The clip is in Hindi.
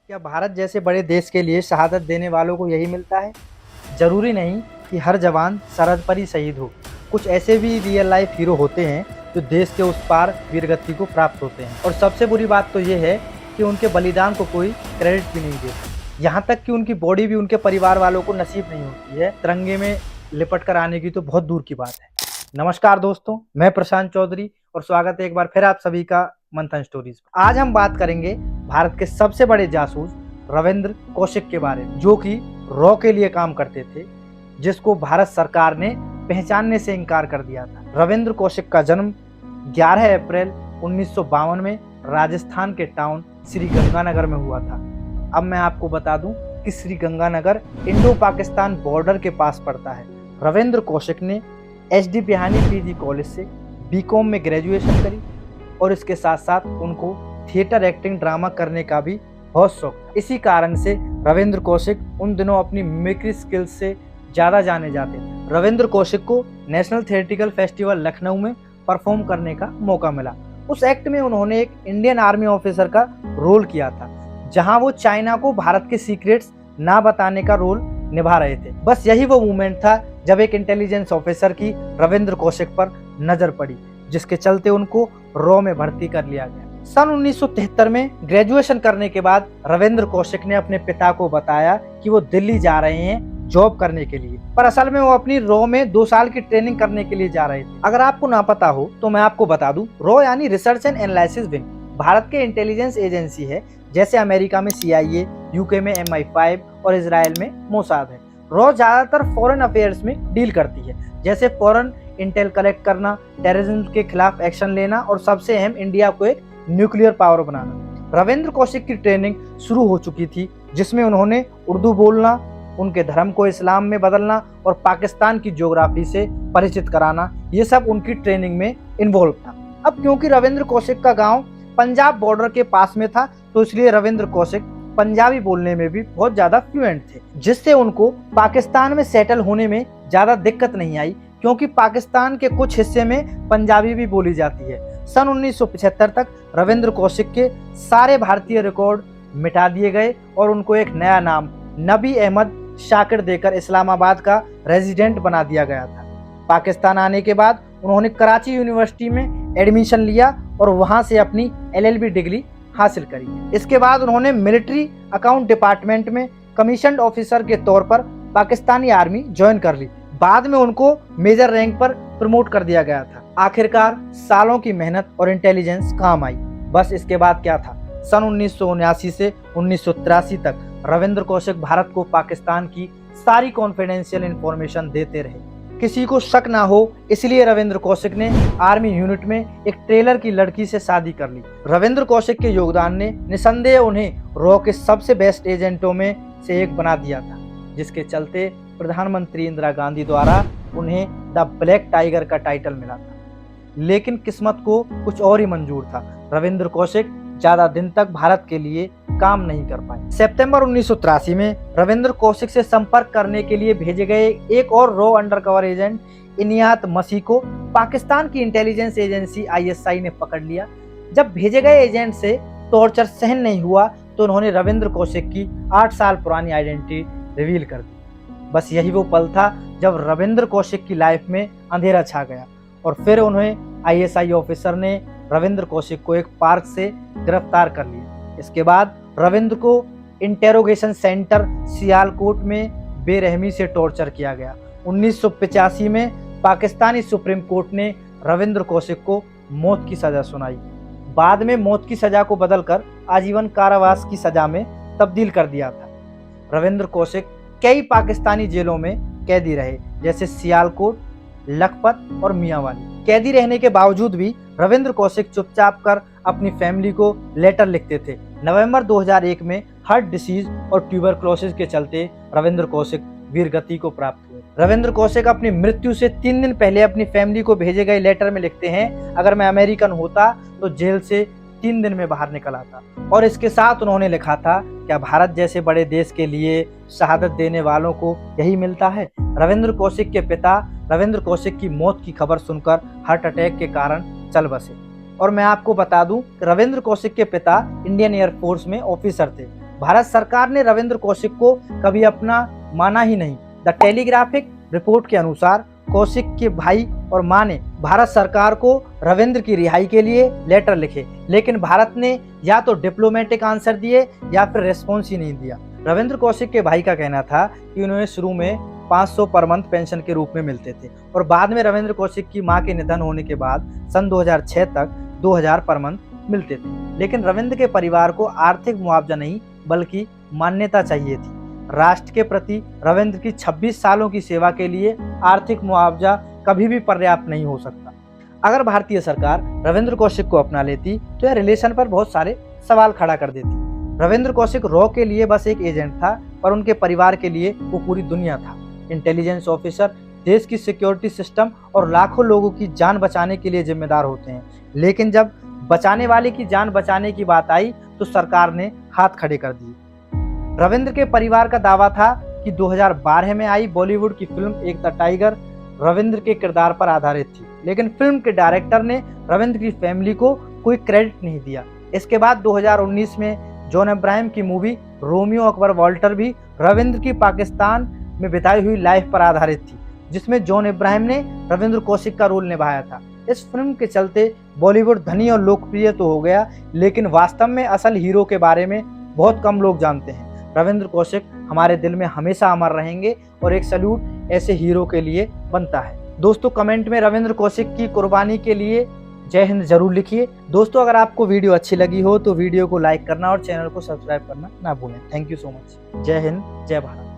क्या भारत जैसे बड़े देश के लिए शहादत देने वालों को यही मिलता है? ज़रूरी नहीं कि हर जवान सरहद पर ही शहीद हो। कुछ ऐसे भी रियल लाइफ हीरो होते हैं जो देश के उस पार वीरगति को प्राप्त होते हैं। और सबसे बुरी बात तो ये है कि उनके बलिदान को कोई क्रेडिट भी नहीं देता। यहाँ तक कि उनकी बॉडी भी उनके परिवार वालों को नसीब नहीं होती है। तिरंगे में लिपट कर आने की तो बहुत दूर की बात है। नमस्कार दोस्तों, मैं प्रशांत चौधरी और स्वागत है एक बार फिर आप सभी का मंथन स्टोरीज। आज हम बात करेंगे भारत के सबसे बड़े जासूस रविंद्र कौशिक के बारे में, जो कि रॉ के लिए काम करते थे, जिसको भारत सरकार ने पहचानने से इनकार कर दिया था। रविंद्र कौशिक का जन्म 11 अप्रैल 1952 में राजस्थान के टाउन श्री गंगानगर में हुआ था। अब मैं आपको बता दूं कि श्री गंगानगर इंडो पाकिस्तान बॉर्डर के पास पड़ता है। रविंद्र कौशिक ने एच.डी. बिहानी पीजी कॉलेज से बीकॉम में ग्रेजुएशन करी और इसके साथ साथ उनको थिएटर, एक्टिंग, ड्रामा करने का भी बहुत शौक था। इसी कारण से रविंद्र कौशिक उन दिनों अपनी मिमिक्री स्किल्स से ज़्यादा जाने जाते थे। रविंद्र कौशिक को नेशनल थिएट्रिकल फेस्टिवल लखनऊ में परफॉर्म करने का मौका मिला। उस एक्ट में उन्होंने एक इंडियन आर्मी ऑफिसर का रोल किया था, जहां वो चाइना को भारत के सीक्रेट्स ना बताने का रोल निभा रहे थे। बस यही वो मोमेंट था जब एक इंटेलिजेंस ऑफिसर की रविंद्र कौशिक पर नजर पड़ी, जिसके चलते उनको रॉ में भर्ती कर लिया गया। सन 1973 में ग्रेजुएशन करने के बाद रविंद्र कौशिक ने अपने पिता को बताया कि वो दिल्ली जा रहे हैं जॉब करने के लिए, पर असल में वो अपनी रॉ में 2 साल की ट्रेनिंग करने के लिए जा रहे थे। अगर आपको ना पता हो तो मैं आपको बता दूं, रॉ यानी research and analysis wing Bharat के इंटेलिजेंस एजेंसी है। जैसे अमेरिका में CIA, यूके में MI5 और इजराइल में मोसाद है। रॉ ज्यादातर फॉरेन अफेयर्स में डील करती है, जैसे फॉरेन इंटेल कलेक्ट करना, टेररिज्म के खिलाफ एक्शन लेना और सबसे अहम इंडिया को एक न्यूक्लियर पावर बनाना। रविंद्र कौशिक की ट्रेनिंग शुरू हो चुकी थी, जिसमें उन्होंने उर्दू बोलना, उनके धर्म को इस्लाम में बदलना और पाकिस्तान की ज्योग्राफी से परिचित कराना, ये सब उनकी ट्रेनिंग में इन्वॉल्व था। अब क्योंकि रविंद्र कौशिक का गाँव पंजाब बॉर्डर के पास में था, तो इसलिए रविंद्र कौशिक पंजाबी बोलने में भी बहुत ज्यादा फ्लुएंट थे, जिससे उनको पाकिस्तान में सेटल होने में ज्यादा दिक्कत नहीं आई, क्योंकि पाकिस्तान के कुछ हिस्से में पंजाबी भी बोली जाती है। सन 1975 तक रविंद्र कौशिक के सारे भारतीय रिकॉर्ड मिटा दिए गए और उनको एक नया नाम नबी अहमद शाकिर देकर इस्लामाबाद का रेजिडेंट बना दिया गया था। पाकिस्तान आने के बाद उन्होंने कराची यूनिवर्सिटी में एडमिशन लिया और वहां से अपनी LLB डिग्री हासिल करी। इसके बाद उन्होंने मिलिट्री अकाउंट डिपार्टमेंट में कमीशन्ड ऑफिसर के तौर पर पाकिस्तानी आर्मी ज्वाइन कर ली। बाद में उनको मेजर रैंक पर प्रमोट कर दिया गया था। आखिरकार सालों की मेहनत और इंटेलिजेंस काम आई। बस इसके बाद क्या था, सन 1979 से 1983 तक रविंद्र कौशिक भारत को पाकिस्तान की सारी कॉन्फिडेंशियल इंफॉर्मेशन देते रहे। किसी को शक ना हो, इसलिए रविंद्र कौशिक ने आर्मी यूनिट में एक ट्रेलर की लड़की से शादी कर ली। रविंद्र कौशिक के योगदान ने निसंदेह उन्हें रॉ के सबसे बेस्ट एजेंटों में से एक बना दिया था, जिसके चलते प्रधानमंत्री इंदिरा गांधी द्वारा उन्हें द ब्लैक टाइगर का टाइटल मिला था। लेकिन किस्मत को कुछ और ही मंजूर था। रविंद्र कौशिक ज्यादा दिन तक भारत के लिए काम नहीं कर पाए। सितंबर 1983 में रविंद्र कौशिक से संपर्क करने के लिए भेजे गए एक और रॉ अंडरकवर एजेंट इनियात मसीह को पाकिस्तान की इंटेलिजेंस एजेंसी ISI ने पकड़ लिया। जब भेजे गए एजेंट से टॉर्चर सहन नहीं हुआ तो उन्होंने रविंद्र कौशिक की 8 साल पुरानी आइडेंटिटी रिवील कर दी। बस यही वो पल था जब रविंद्र कौशिक की लाइफ में अंधेरा छा गया और फिर उन्हें ISI ऑफिसर ने रविंद्र कौशिक को एक पार्क से गिरफ्तार कर लिया। इसके बाद रविंद्र को इंटेरोगेशन सेंटर सियालकोट में बेरहमी से टॉर्चर किया गया। 1985 में पाकिस्तानी सुप्रीम कोर्ट ने रविंद्र कौशिक को मौत की सजा सुनाई। बाद में मौत की सजा को बदलकर आजीवन कारावास की सजा में तब्दील कर दिया था। रविंद्र कौशिक कई पाकिस्तानी जेलों में कैदी रहे, जैसे सियालकोट, लखपत और मियांवाली। कैदी रहने के बावजूद भी रविंद्र कौशिक चुपचाप कर अपनी फैमिली को लेटर लिखते थे। नवंबर 2001 में हार्ट डिसीज और ट्यूबरक्लोसिस के चलते रविंद्र कौशिक वीरगति को प्राप्त हुए। रविंद्र कौशिक अपनी मृत्यु से 3 दिन पहले अपनी फैमिली को भेजे गए लेटर में लिखते हैं, अगर मैं अमेरिकन होता तो जेल से 3 दिन में बाहर निकल आता। और इसके साथ उन्होंने लिखा था, क्या भारत जैसे बड़े देश के लिए शहादत देने वालों को यही मिलता है? रविंद्र कौशिक के पिता रविंद्र कौशिक की मौत की खबर सुनकर हार्ट अटैक के कारण चल बसे। और मैं आपको बता दूं, रविंद्र कौशिक के पिता इंडियन एयरफोर्स में ऑफिसर थे। भारत सरकार ने रविंद्र कौशिक को कभी अपना माना ही नहीं। द टेलीग्राफिक रिपोर्ट के अनुसार कौशिक के भाई और मां ने भारत सरकार को रविंद्र की रिहाई के लिए लेटर लिखे, लेकिन भारत ने या तो डिप्लोमेटिक आंसर दिए या फिर रिस्पॉन्स ही नहीं दिया। रविंद्र कौशिक के भाई का कहना था कि उन्हें शुरू में 500 पर मंथ पेंशन के रूप में मिलते थे और बाद में रविंद्र कौशिक की मां के निधन होने के बाद सन 2006 तक 2000 पर मंथ मिलते थे। लेकिन रविंद्र के परिवार को आर्थिक मुआवजा नहीं बल्कि मान्यता चाहिए थी। राष्ट्र के प्रति रविंद्र की 26 सालों की सेवा के लिए आर्थिक मुआवजा कभी भी पर्याप्त नहीं हो सकता। अगर भारतीय सरकार रविंद्र कौशिक को अपना लेती तो यह रिलेशन पर बहुत सारे सवाल खड़ा कर देती। रविंद्र कौशिक रॉ के लिए बस एक एजेंट था, पर उनके परिवार के लिए वो पूरी दुनिया था। इंटेलिजेंस ऑफिसर देश की सिक्योरिटी सिस्टम और लाखों लोगों की जान बचाने के लिए जिम्मेदार होते हैं, लेकिन जब बचाने वाले की जान बचाने की बात आई तो सरकार ने हाथ खड़े कर दिए। रविंद्र के परिवार का दावा था कि 2012 में आई बॉलीवुड की फिल्म एक द टाइगर रविंद्र के किरदार पर आधारित थी, लेकिन फिल्म के डायरेक्टर ने रविंद्र की फैमिली को कोई क्रेडिट नहीं दिया। इसके बाद 2019 में जॉन अब्राहम की मूवी रोमियो अकबर वॉल्टर भी रविंद्र की पाकिस्तान में बिताई हुई लाइफ पर आधारित थी, जिसमें जॉन अब्राहम ने रविंद्र कौशिक का रोल निभाया था। इस फिल्म के चलते बॉलीवुड धनी और लोकप्रिय तो हो गया, लेकिन वास्तव में असल हीरो के बारे में बहुत कम लोग जानते हैं। रविंद्र कौशिक हमारे दिल में हमेशा अमर रहेंगे और एक सैल्यूट ऐसे हीरो के लिए बनता है। दोस्तों, कमेंट में रविंद्र कौशिक की कुर्बानी के लिए जय हिंद जरूर लिखिए। दोस्तों, अगर आपको वीडियो अच्छी लगी हो तो वीडियो को लाइक करना और चैनल को सब्सक्राइब करना ना भूलें। Thank you so much. जय हिंद, जय भारत।